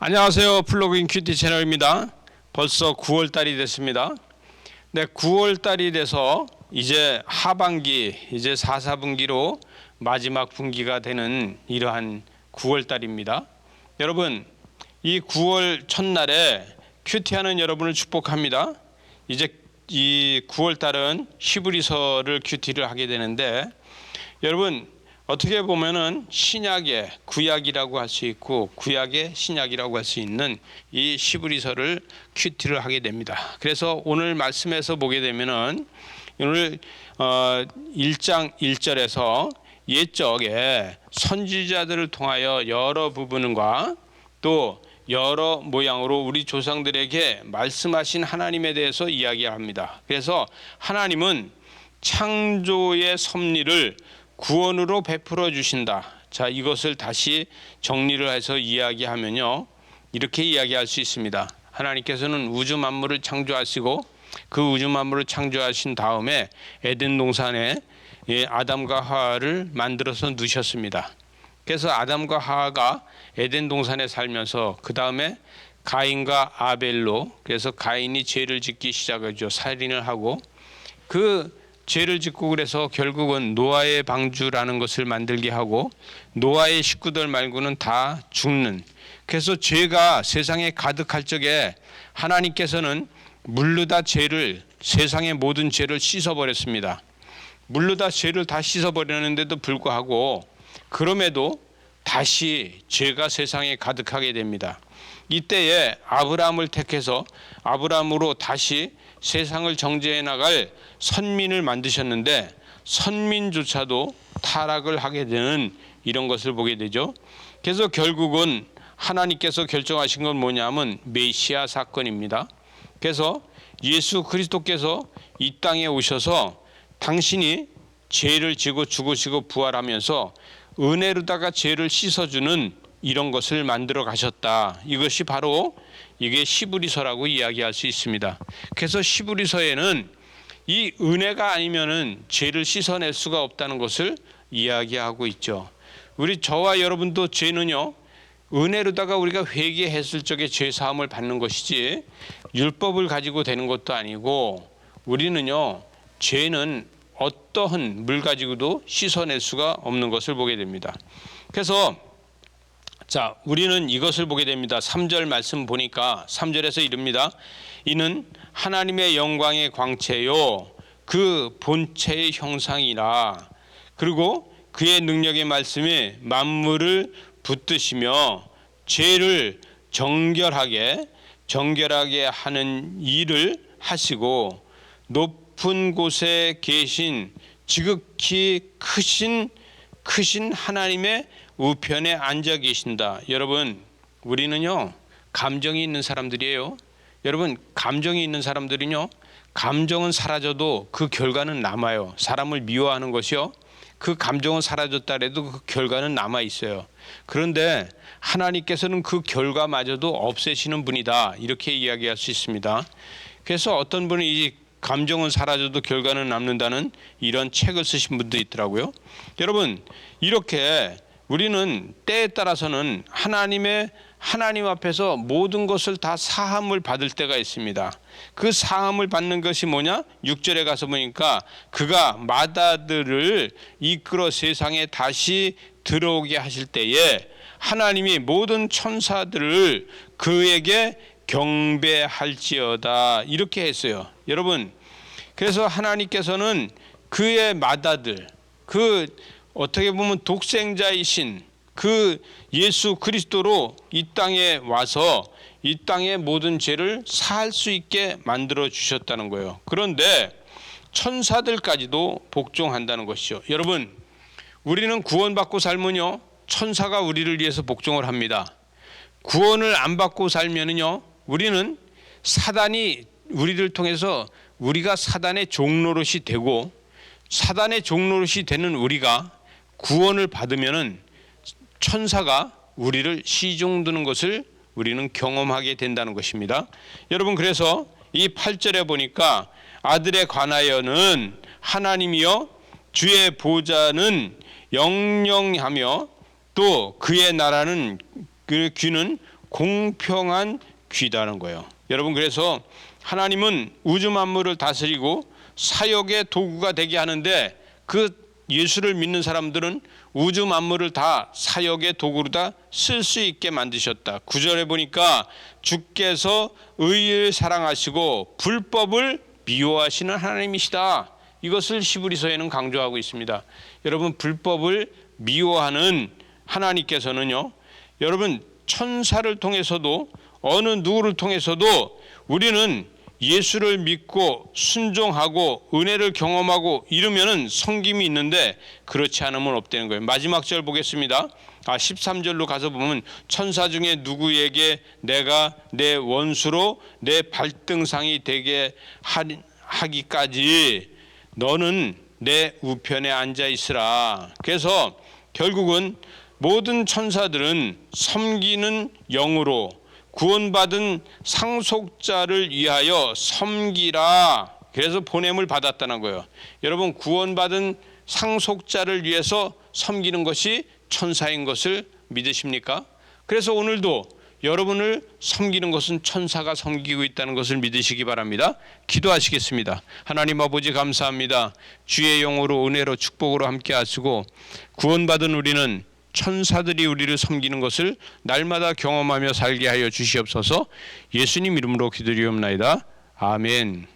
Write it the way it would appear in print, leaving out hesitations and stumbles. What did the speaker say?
안녕하세요. 플러그인 큐티 채널입니다. 벌써 9월달이 됐습니다. 네, 9월달이 돼서 이제 하반기, 이제 4, 4분기로 마지막 분기가 되는 이러한 9월달입니다. 여러분, 이 9월 첫날에 큐티하는 여러분을 축복합니다. 이제 이 9월달은 히브리서를 큐티를 하게 되는데, 여러분 어떻게 보면은 신약의 구약이라고 할 수 있고 구약의 신약이라고 할 수 있는 이 히브리서를 큐티를 하게 됩니다. 그래서 오늘 말씀에서 보게 되면은 오늘 1장 1절에서 옛적에 선지자들을 통하여 여러 부분과 또 여러 모양으로 우리 조상들에게 말씀하신 하나님에 대해서 이야기합니다. 그래서 하나님은 창조의 섭리를 구원으로 베풀어 주신다. 자, 이것을 다시 정리를 해서 이야기하면요, 이렇게 이야기할 수 있습니다. 하나님께서는 우주 만물을 창조하시고 그 우주 만물을 창조하신 다음에 에덴 동산에 아담과 하와를 만들어서 두셨습니다. 그래서 아담과 하와가 에덴 동산에 살면서 그 다음에 가인과 아벨로, 그래서 가인이 죄를 짓기 시작하죠. 살인을 하고 그 죄를 짓고 그래서 결국은 노아의 방주라는 것을 만들게 하고 노아의 식구들 말고는 다 죽는, 그래서 죄가 세상에 가득할 적에 하나님께서는 물로 다 죄를, 세상의 모든 죄를 씻어버렸습니다. 물로 다 죄를 다 씻어버렸는데도 불구하고 그럼에도 다시 죄가 세상에 가득하게 됩니다. 이때에 아브라함을 택해서 아브라함으로 다시 세상을 정죄해 나갈 선민을 만드셨는데 선민조차도 타락을 하게 되는 이런 것을 보게 되죠. 그래서 결국은 하나님께서 결정하신 건 뭐냐면 메시아 사건입니다. 그래서 예수 그리스도께서 이 땅에 오셔서 당신이 죄를 지고 죽으시고 부활하면서 은혜로다가 죄를 씻어주는 이런 것을 만들어 가셨다. 이것이 바로 이게 히브리서라고 이야기할 수 있습니다. 그래서 히브리서에는 이 은혜가 아니면은 죄를 씻어낼 수가 없다는 것을 이야기하고 있죠. 우리 저와 여러분도 죄는요, 은혜로다가 우리가 회개했을 적에 죄 사함을 받는 것이지 율법을 가지고 되는 것도 아니고, 우리는요 죄는 어떠한 물 가지고도 씻어낼 수가 없는 것을 보게 됩니다. 그래서 자, 우리는 이것을 보게 됩니다. 3절 말씀 보니까 3절에서 이릅니다. 이는 하나님의 영광의 광채요 그 본체의 형상이라. 그리고 그의 능력의 말씀이 만물을 붙드시며 죄를 정결하게 하는 일을 하시고 높은 곳에 계신 지극히 크신 하나님의 우편에 앉아 계신다. 여러분, 우리는요 감정이 있는 사람들이에요. 여러분, 감정이 있는 사람들은요, 감정은 사라져도 그 결과는 남아요. 사람을 미워하는 것이요, 그 감정은 사라졌다 해도 그 결과는 남아 있어요. 그런데 하나님께서는 그 결과마저도 없애시는 분이다, 이렇게 이야기할 수 있습니다. 그래서 어떤 분은 이 감정은 사라져도 결과는 남는다는 이런 책을 쓰신 분도 있더라고요. 여러분, 이렇게 우리는 때에 따라서는 하나님 앞에서 모든 것을 다 사함을 받을 때가 있습니다. 그 사함을 받는 것이 뭐냐? 6절에 가서 보니까 그가 마다들을 이끌어 세상에 다시 들어오게 하실 때에 하나님이 모든 천사들을 그에게 경배할지어다, 이렇게 했어요. 여러분, 그래서 하나님께서는 그의 마다들, 그 어떻게 보면 독생자이신 그 예수 그리스도로 이 땅에 와서 이 땅의 모든 죄를 사할 수 있게 만들어 주셨다는 거예요. 그런데 천사들까지도 복종한다는 것이죠. 여러분, 우리는 구원받고 살면요 천사가 우리를 위해서 복종을 합니다. 구원을 안 받고 살면은요, 우리는 사단이 우리를 통해서 우리가 사단의 종노릇이 되고, 사단의 종노릇이 되는 우리가 구원을 받으면은 천사가 우리를 시종드는 것을 우리는 경험하게 된다는 것입니다. 여러분, 그래서 이 8절에 보니까 아들에 관하여는 하나님이여 주의 보좌는 영영하며 또 그의 나라는 그 귀는 공평한 귀다는 거예요. 여러분, 그래서 하나님은 우주 만물을 다스리고 사역의 도구가 되게 하는데, 그 예수를 믿는 사람들은 우주 만물을 다 사역의 도구로 다 쓸 수 있게 만드셨다. 9절에 보니까 주께서 의를 사랑하시고 불법을 미워하시는 하나님이시다. 이것을 히브리서에는 강조하고 있습니다. 여러분, 불법을 미워하는 하나님께서는요, 여러분, 천사를 통해서도 어느 누구를 통해서도 우리는 예수를 믿고 순종하고 은혜를 경험하고 이러면은 섬김이 있는데, 그렇지 않으면 없다는 거예요. 마지막 절 보겠습니다. 13절로 가서 보면, 천사 중에 누구에게 내가 내 원수로 내 발등상이 되게 하기까지 너는 내 우편에 앉아 있으라. 그래서 결국은 모든 천사들은 섬기는 영으로 구원받은 상속자를 위하여 섬기라. 그래서 보냄을 받았다는 거예요. 여러분, 구원받은 상속자를 위해서 섬기는 것이 천사인 것을 믿으십니까? 그래서 오늘도 여러분을 섬기는 것은 천사가 섬기고 있다는 것을 믿으시기 바랍니다. 기도하시겠습니다. 하나님 아버지, 감사합니다. 주의 영으로 은혜로 축복으로 함께 하시고 구원받은 우리는 천사들이 우리를 섬기는 것을 날마다 경험하며 살게 하여 주시옵소서. 예수님 이름으로 기도드리옵나이다. 아멘.